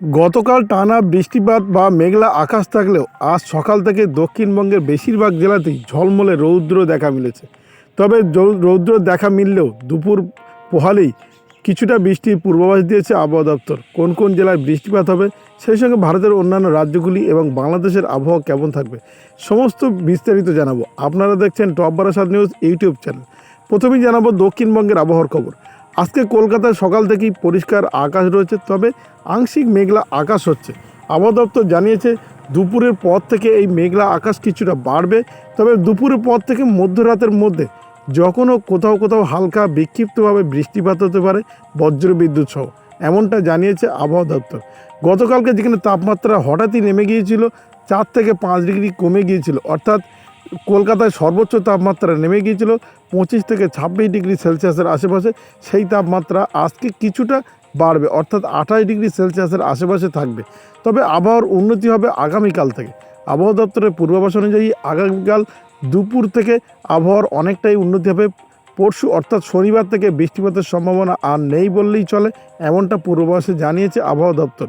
গতকাল টানা বৃষ্টিপাত বা মেঘলা আকাশ থাকলেও আজ সকাল থেকে দক্ষিণবঙ্গের বেশিরভাগ জেলাতেই ঝলমলে রৌদ্র দেখা মিলেছে। তবে রৌদ্র দেখা মিললেও দুপুর পোহালেই কিছুটা বৃষ্টির পূর্বাভাস দিয়েছে আবহাওয়া দপ্তর। কোন কোন জেলায় বৃষ্টিপাত হবে, সেই সঙ্গে ভারতের অন্যান্য রাজ্যগুলি এবং বাংলাদেশের আবহাওয়া কেমন থাকবে, সমস্ত বিস্তারিত জানাবো। আপনারা দেখছেন top Barasat news YouTube channel. প্রথমেই জানাবো দক্ষিণবঙ্গের আবহাওয়ার খবর। আজকে কলকাতায় সকাল থেকেই পরিষ্কার আকাশ রয়েছে, তবে আংশিক মেঘলা আকাশ হচ্ছে। আবহাওয়া দপ্তর জানিয়েছে দুপুরের পর থেকে এই মেঘলা আকাশ কিছুটা বাড়বে, তবে দুপুরের পর থেকে মধ্যরাতের মধ্যে যখনও কোথাও কোথাও হালকা বিক্ষিপ্তভাবে বৃষ্টিপাত হতে পারে, বজ্রবিদ্যুৎ সহ, এমনটা জানিয়েছে আবহাওয়া দপ্তর। গতকালকে যেখানে তাপমাত্রা হঠাৎই নেমে গিয়েছিল, 4 থেকে 5 ডিগ্রি কমে গিয়েছিল, অর্থাৎ কলকাতায় সর্বোচ্চ তাপমাত্রা নেমে গিয়েছিল 25 থেকে 26 ডিগ্রি সেলসিয়াসের আশেপাশে, সেই তাপমাত্রা আজকে কিছুটা বাড়বে, অর্থাৎ 28 ডিগ্রি সেলসিয়াসের আশেপাশে থাকবে। তবে আবহাওয়ার উন্নতি হবে আগামীকাল থেকে। আবহাওয়া দপ্তরের পূর্বাভাস অনুযায়ী আগামীকাল দুপুর থেকে আবহাওয়ার অনেকটাই উন্নতি হবে। পরশু অর্থাৎ শনিবার থেকে বৃষ্টিপাতের সম্ভাবনা আর নেই বললেই চলে, এমনটা পূর্বাভাসে জানিয়েছে আবহাওয়া দপ্তর।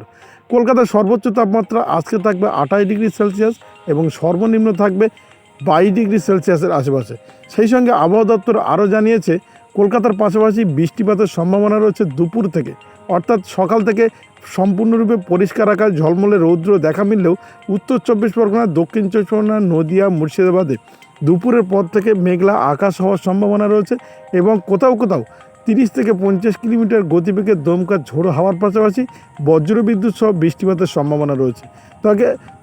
কলকাতার সর্বোচ্চ তাপমাত্রা আজকে থাকবে 28 ডিগ্রি সেলসিয়াস এবং সর্বনিম্ন থাকবে 22 ডিগ্রি সেলসিয়াসের আশেপাশে। সেই সঙ্গে আবহাওয়া দপ্তর আরও জানিয়েছে কলকাতার পাশাপাশি বৃষ্টিপাতের সম্ভাবনা রয়েছে দুপুর থেকে, অর্থাৎ সকাল থেকে সম্পূর্ণরূপে পরিষ্কার আকাশ ঝলমলে রৌদ্র দেখা মিললেও উত্তর 24 পরগনা, দক্ষিণ 24 পরগনা, নদিয়া, মুর্শিদাবাদে দুপুরের পর থেকে মেঘলা আকাশ হওয়ার সম্ভাবনা রয়েছে এবং কোথাও কোথাও 30 থেকে 50 কিলোমিটার গতিবেগে দমকা ঝোড়ো হাওয়ার পাশাপাশি বজ্রবিদ্যুৎ সহ বৃষ্টিপাতের সম্ভাবনা রয়েছে।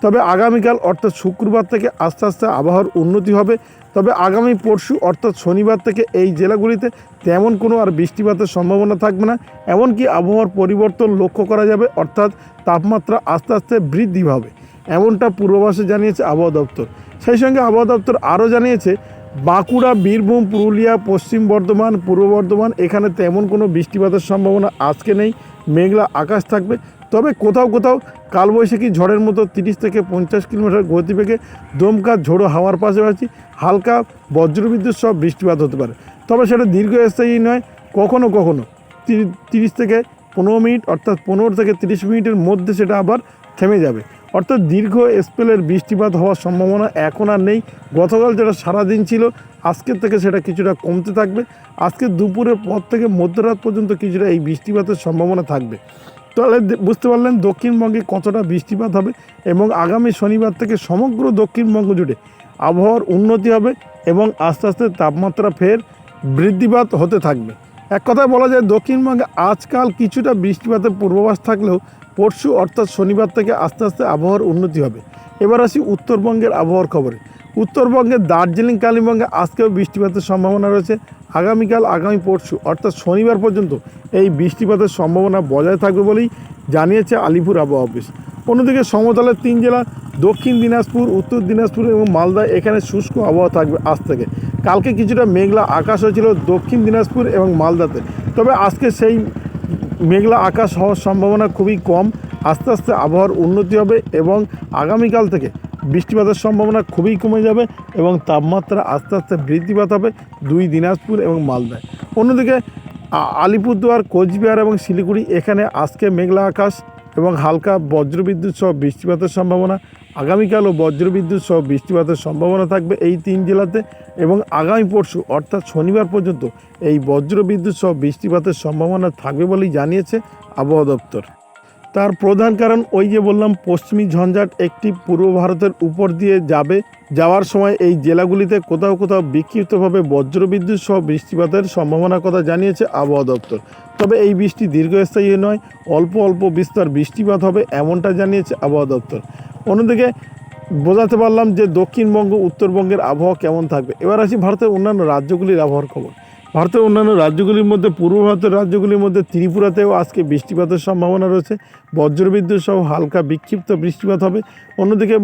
তবে আগামীকাল অর্থাৎ শুক্রবার থেকে আস্তে আস্তে আবহাওয়ার উন্নতি হবে। তবে আগামী পরশু অর্থাৎ শনিবার থেকে এই জেলাগুলিতে তেমন কোনো আর বৃষ্টিপাতের সম্ভাবনা থাকবে না, এমনকি আবহাওয়ার পরিবর্তন লক্ষ্য করা যাবে, অর্থাৎ তাপমাত্রা আস্তে আস্তে বৃদ্ধি পাবে, এমনটা পূর্বাভাসে জানিয়েছে আবহাওয়া দপ্তর। সেই সঙ্গে আবহাওয়া দপ্তর আরও জানিয়েছে বাঁকুড়া, বীরভূম, পুরুলিয়া, পশ্চিম বর্ধমান, পূর্ব বর্ধমান এখানে তেমন কোনো বৃষ্টিপাতের সম্ভাবনা আজকে নেই, মেঘলা আকাশ থাকবে। তবে কোথাও কোথাও কালবৈশাখী ঝড়ের মতো 30 থেকে 50 কিলোমিটার গতিবেগে দমকা ঝোড়ো হাওয়ার পাশাপাশি হালকা বজ্রবিদ্যুৎ সহ বৃষ্টিপাত হতে পারে। তবে সেটা দীর্ঘস্থায়ী নয়, কখনো কখনো 30 থেকে 15 মিনিট, অর্থাৎ 15 থেকে 30 মিনিটের মধ্যে সেটা আবার থেমে যাবে, অর্থাৎ দীর্ঘ স্পেলের বৃষ্টিপাত হওয়ার সম্ভাবনা এখন আর নেই। গতকাল যেটা সারাদিন ছিল, আজকের থেকে সেটা কিছুটা কমতে থাকবে। আজকে দুপুরের পর থেকে মধ্যরাত পর্যন্ত কিছুটা এই বৃষ্টিপাতের সম্ভাবনা থাকবে। তাহলে বুঝতে পারলেন দক্ষিণবঙ্গে কতটা বৃষ্টিপাত হবে এবং আগামী শনিবার থেকে সমগ্র দক্ষিণবঙ্গ জুড়ে আবহাওয়ার উন্নতি হবে এবং আস্তে আস্তে তাপমাত্রা ফের বৃদ্ধিপাত হতে থাকবে। এক কথায় বলা যায় দক্ষিণবঙ্গে আজকাল কিছুটা বৃষ্টিপাতের পূর্বাভাস থাকলেও পরশু অর্থাৎ শনিবার থেকে আস্তে আস্তে আবহাওয়ার উন্নতি হবে। এবার আসি উত্তরবঙ্গের আবহাওয়ার খবরে। উত্তরবঙ্গের দার্জিলিং, কালিম্পংয়ে আজকেও বৃষ্টিপাতের সম্ভাবনা রয়েছে। আগামীকাল, আগামী পরশু অর্থাৎ শনিবার পর্যন্ত এই বৃষ্টিপাতের সম্ভাবনা বজায় থাকবে বলেই জানিয়েছে আলিপুর আবহাওয়া অফিস। অন্যদিকে সমতলের 3 জেলা দক্ষিণ দিনাজপুর, উত্তর দিনাজপুর এবং মালদা এখানে শুষ্ক আবহাওয়া থাকবে আজ থেকে। কালকে কিছুটা মেঘলা আকাশ হয়েছিল দক্ষিণ দিনাজপুর এবং মালদাতে, তবে আজকে সেই মেঘলা আকাশ হওয়ার সম্ভাবনা খুবই কম। আস্তে আস্তে আবহাওয়ার উন্নতি হবে এবং আগামীকাল থেকে বৃষ্টিপাতের সম্ভাবনা খুবই কমে যাবে এবং তাপমাত্রা আস্তে আস্তে বৃদ্ধিপাত হবে 2 দিনাজপুর এবং মালদায়। অন্যদিকে আলিপুরদুয়ার, কোচবিহার এবং শিলিগুড়ি এখানে আজকে মেঘলা আকাশ এবং হালকা বজ্রবিদ্যুৎ সহ বৃষ্টিপাতের সম্ভাবনা। আগামীকালও বজ্রবিদ্যুৎ সহ বৃষ্টিপাতের সম্ভাবনা থাকবে এই 3 জেলাতে এবং আগামী পরশু অর্থাৎ শনিবার পর্যন্ত এই বজ্রবিদ্যুৎ সহ বৃষ্টিপাতের সম্ভাবনা থাকবে বলেই জানিয়েছে আবহাওয়া দপ্তর। তার প্রধান কারণ ওই যে বললাম, পশ্চিমী ঝঞ্ঝাট একটি পূর্ব ভারতের উপর দিয়ে যাওয়ার সময় এই জেলাগুলিতে কোথাও কোথাও বিক্ষিপ্তভাবে বজ্রবিদ্যুৎ সহ বৃষ্টিপাতের সম্ভাবনার কথা জানিয়েছে আবহাওয়া দপ্তর। তবে এই বৃষ্টি দীর্ঘস্থায়ী নয়, অল্প অল্প বিস্তর বৃষ্টিপাত হবে, এমনটা জানিয়েছে আবহাওয়া দপ্তর। অন্যদিকে বোঝাতে পারলাম যে দক্ষিণবঙ্গ, উত্তরবঙ্গের আবহাওয়া কেমন থাকবে। এবার আসি ভারতের অন্যান্য রাজ্যগুলির আবহাওয়ার খবর। ভারতের অন্যান্য রাজ্যগুলির মধ্যে পূর্ব ভারতের রাজ্যগুলির মধ্যে ত্রিপুরাতেও আজকে বৃষ্টিপাতের সম্ভাবনা রয়েছে, বজ্রবিদ্যুৎ সহ হালকা বিক্ষিপ্ত বৃষ্টিপাত হবে। অন্যদিকে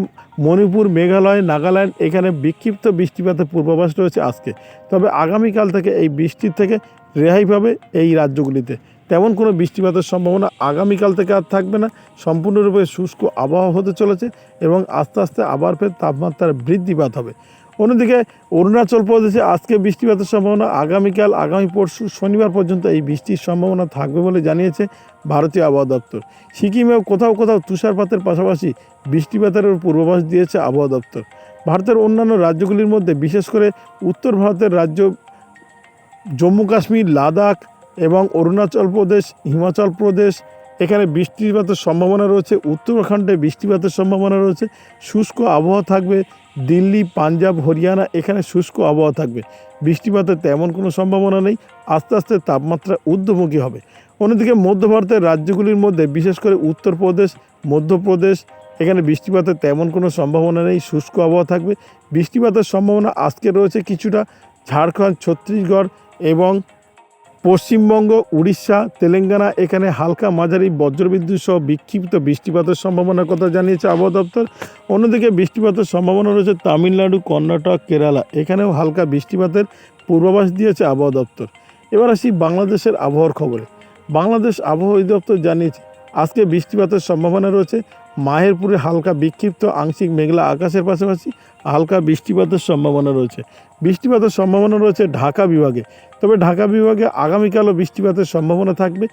মণিপুর, মেঘালয়, নাগাল্যান্ড এখানে বিক্ষিপ্ত বৃষ্টিপাতের পূর্বাভাস রয়েছে আজকে। তবে আগামীকাল থেকে এই বৃষ্টির থেকে রেহাই পাবে এই রাজ্যগুলিতে। তেমন কোনো বৃষ্টিপাতের সম্ভাবনা আগামীকাল থেকে আর থাকবে না। সম্পূর্ণরূপে শুষ্ক আবহাওয়া হতে চলেছে এবং আস্তে আস্তে আবার ফের তাপমাত্রার বৃদ্ধিপাত হবে। অন্যদিকে অরুণাচল প্রদেশে আজকে বৃষ্টিপাতের সম্ভাবনা, আগামীকাল আগামী পরশু শনিবার পর্যন্ত এই বৃষ্টির সম্ভাবনা থাকবে বলে জানিয়েছে ভারতীয় আবহাওয়া দপ্তর। সিকিমেও কোথাও কোথাও তুষারপাতের পাশাপাশি বৃষ্টিপাতের পূর্বাভাস দিয়েছে আবহাওয়া দপ্তর। ভারতের অন্যান্য রাজ্যগুলির মধ্যে বিশেষ করে উত্তর ভারতের রাজ্য জম্মু কাশ্মীর, লাদাখ এবং অরুণাচল প্রদেশ, হিমাচল প্রদেশ এখানে বৃষ্টিপাতের সম্ভাবনা রয়েছে। উত্তরাখণ্ডে বৃষ্টিপাতের সম্ভাবনা রয়েছে। শুষ্ক আবহাওয়া থাকবে। দিল্লি, পাঞ্জাব, হরিয়ানা এখানে শুষ্ক আবহাওয়া থাকবে। বৃষ্টিপাতের তেমন কোনো সম্ভাবনা নেই। আস্তে আস্তে তাপমাত্রা ঊর্ধ্বমুখী হবে। অন্যদিকে মধ্য ভারতের রাজ্যগুলির মধ্যে বিশেষ করে উত্তরপ্রদেশ, মধ্যপ্রদেশ এখানে বৃষ্টিপাতের তেমন কোনো সম্ভাবনা নেই। শুষ্ক আবহাওয়া থাকবে। বৃষ্টিপাতের সম্ভাবনা আজকে রয়েছে কিছুটা ঝাড়খণ্ড, ছত্তিশগড় এবং পশ্চিমবঙ্গ, উড়িষ্যা, তেলেঙ্গানা এখানে হালকা মাঝারি বজ্রবিদ্যুৎ সহ বিক্ষিপ্ত বৃষ্টিপাতের সম্ভাবনার কথা জানিয়েছে আবহাওয়া দপ্তর। অন্যদিকে বৃষ্টিপাতের সম্ভাবনা রয়েছে তামিলনাড়ু, কর্ণাটক, কেরালা এখানেও হালকা বৃষ্টিপাতের পূর্বাভাস দিয়েছে আবহাওয়া দপ্তর। এবার আসি বাংলাদেশের আবহাওয়ার খবরে। বাংলাদেশ আবহাওয়া অধিদপ্তর জানিয়েছে আজকে বৃষ্টিপাতের সম্ভাবনা রয়েছে। মাহেরপুরে হালকা বিক্ষিপ্ত আংশিক মেঘলা আকাশের পাশাপাশি হালকা বৃষ্টিপাতের সম্ভাবনা রয়েছে। বৃষ্টিপাতের সম্ভাবনা রয়েছে ঢাকা বিভাগে। তবে ঢাকা বিভাগে আগামীকালও বৃষ্টিপাতের সম্ভাবনা থাকবে।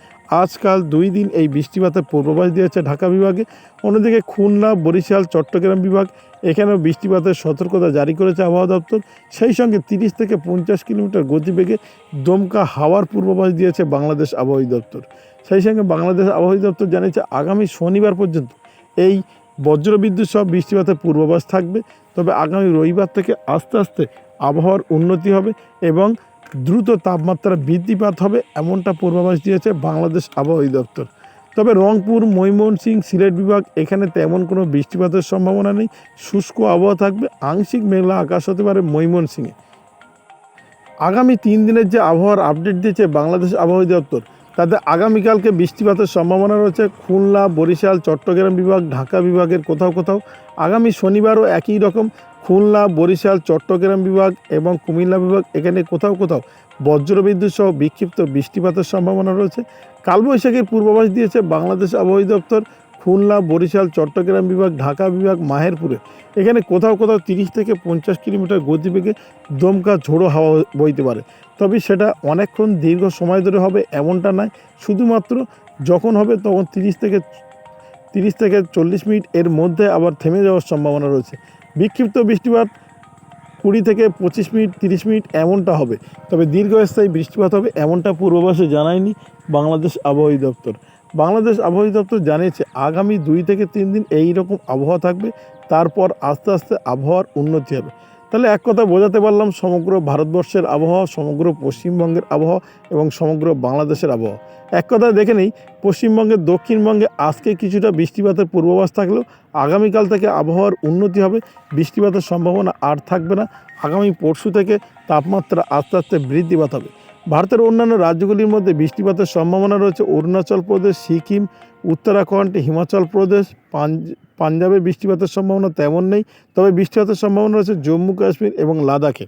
আজকাল 2 দিন এই বৃষ্টিপাতের পূর্বাভাস দিয়েছে ঢাকা বিভাগে। অন্যদিকে খুলনা, বরিশাল, চট্টগ্রাম বিভাগ এখানেও বৃষ্টিপাতের সতর্কতা জারি করেছে আবহাওয়া দপ্তর। সেই সঙ্গে 30 থেকে 50 কিলোমিটার গতিবেগে দমকা হাওয়ার পূর্বাভাস দিয়েছে বাংলাদেশ আবহাওয়া দপ্তর। সেই সঙ্গে বাংলাদেশ আবহাওয়া দপ্তর জানিয়েছে আগামী শনিবার পর্যন্ত এই বজ্রবিদ্যুৎ সহ বৃষ্টিপাতের পূর্বাভাস থাকবে। তবে আগামী রবিবার থেকে আস্তে আস্তে আবহাওয়ার উন্নতি হবে এবং দ্রুত তাপমাত্রা বৃদ্ধিপাত হবে এমনটা পূর্বাভাস দিয়েছে বাংলাদেশ আবহাওয়া দপ্তর। তবে রংপুর, ময়মনসিংহ, সিলেট বিভাগ এখানে তেমন কোনো বৃষ্টিপাতের সম্ভাবনা নেই। শুষ্ক আবহাওয়া থাকবে। আংশিক মেঘলা আকাশ হতে পারে ময়মনসিংহে। আগামী 3 দিনের যে আবহাওয়ার আপডেট দিয়েছে বাংলাদেশ আবহাওয়া দপ্তর তাতে আগামীকালকে বৃষ্টিপাতের সম্ভাবনা রয়েছে খুলনা, বরিশাল, চট্টগ্রাম বিভাগ, ঢাকা বিভাগের কোথাও কোথাও। আগামী শনিবারও একই রকম খুলনা, বরিশাল, চট্টগ্রাম বিভাগ এবং কুমিল্লা বিভাগ এখানে কোথাও কোথাও বজ্রবিদ্যুৎ সহ বিক্ষিপ্ত বৃষ্টিপাতের সম্ভাবনা রয়েছে। কালবৈশাখীর পূর্বাভাস দিয়েছে বাংলাদেশ আবহাওয়া দপ্তর। খুলনা, বরিশাল, চট্টগ্রাম বিভাগ, ঢাকা বিভাগ, মাহেরপুরে এখানে কোথাও কোথাও 30 থেকে 50 কিলোমিটার গতিবেগে দমকা ঝোড়ো হাওয়া বইতে পারে। তবে সেটা অনেকক্ষণ দীর্ঘ সময় ধরে হবে এমনটা নয়। শুধুমাত্র যখন হবে তখন 30 থেকে 40 মিনিট এর মধ্যে আবার থেমে যাওয়ার সম্ভাবনা রয়েছে। বিক্ষিপ্ত বৃষ্টিপাত 20 থেকে 25 মিনিট, 30 মিনিট এমনটা হবে। তবে দীর্ঘস্থায়ী বৃষ্টিপাত হবে এমনটা পূর্বাভাসে জানায়নি বাংলাদেশ আবহাওয়া দপ্তর। বাংলাদেশ আবহাওয়া দপ্তর জানিয়েছে আগামী 2 থেকে 3 দিন এই রকম আবহাওয়া থাকবে। তারপর আস্তে আস্তে আবহাওয়ার উন্নতি হবে। তাহলে এক কথা বোঝাতে পারলাম সমগ্র ভারতবর্ষের আবহাওয়া, সমগ্র পশ্চিমবঙ্গের আবহাওয়া এবং সমগ্র বাংলাদেশের আবহাওয়া। এক কথা দেখে নেই, পশ্চিমবঙ্গের দক্ষিণবঙ্গে আজকে কিছুটা বৃষ্টিপাতের পূর্বাভাস থাকলেও আগামীকাল থেকে আবহাওয়ার উন্নতি হবে। বৃষ্টিপাতের সম্ভাবনা আর থাকবে না। আগামী পরশু থেকে তাপমাত্রা আস্তে আস্তে বৃদ্ধিপাত হবে। ভারতের অন্যান্য রাজ্যগুলির মধ্যে বৃষ্টিপাতের সম্ভাবনা রয়েছে অরুণাচল প্রদেশ, সিকিম, উত্তরাখণ্ড, হিমাচল প্রদেশ, পাঞ্জাবে বৃষ্টিপাতের সম্ভাবনা তেমন নেই। তবে বৃষ্টিপাতের সম্ভাবনা রয়েছে জম্মু কাশ্মীর এবং লাদাখে।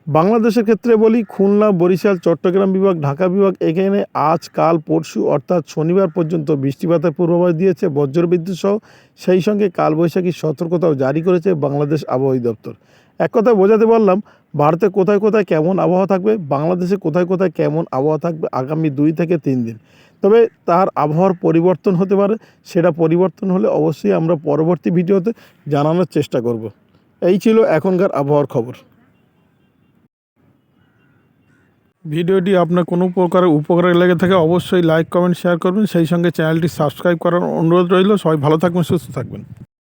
বাংলাদেশের ক্ষেত্রে বলি খুলনা, বরিশাল, চট্টগ্রাম বিভাগ, ঢাকা বিভাগ এখানে আজ, কাল, পরশু অর্থাৎ শনিবার পর্যন্ত বৃষ্টিপাতের পূর্বাভাস দিয়েছে বজ্রবিদ্যুৎ সহ। সেই সঙ্গে কালবৈশাখীর সতর্কতাও জারি করেছে বাংলাদেশ আবহাওয়া দপ্তর। এক কথায় বোঝাতে পারলাম ভারতে কোথায় কোথায় কেমন আবহাওয়া থাকবে, বাংলাদেশে কোথায় কোথায় কেমন আবহাওয়া থাকবে আগামী 2 থেকে 3 দিন। তবে তার আবহাওয়ার পরিবর্তন হতে পারে। সেটা পরিবর্তন হলে অবশ্যই আমরা পরবর্তী ভিডিওতে জানানোর চেষ্টা করব। এই ছিল এখনকার আবহাওয়ার খবর। ভিডিওটি আপনার কোনো প্রকারের উপকারে লেগে থাকে অবশ্যই লাইক, কমেন্ট, শেয়ার করবেন। সেই সঙ্গে চ্যানেলটি সাবস্ক্রাইব করার অনুরোধ রইল। সবাই ভালো থাকবেন, সুস্থ থাকবেন।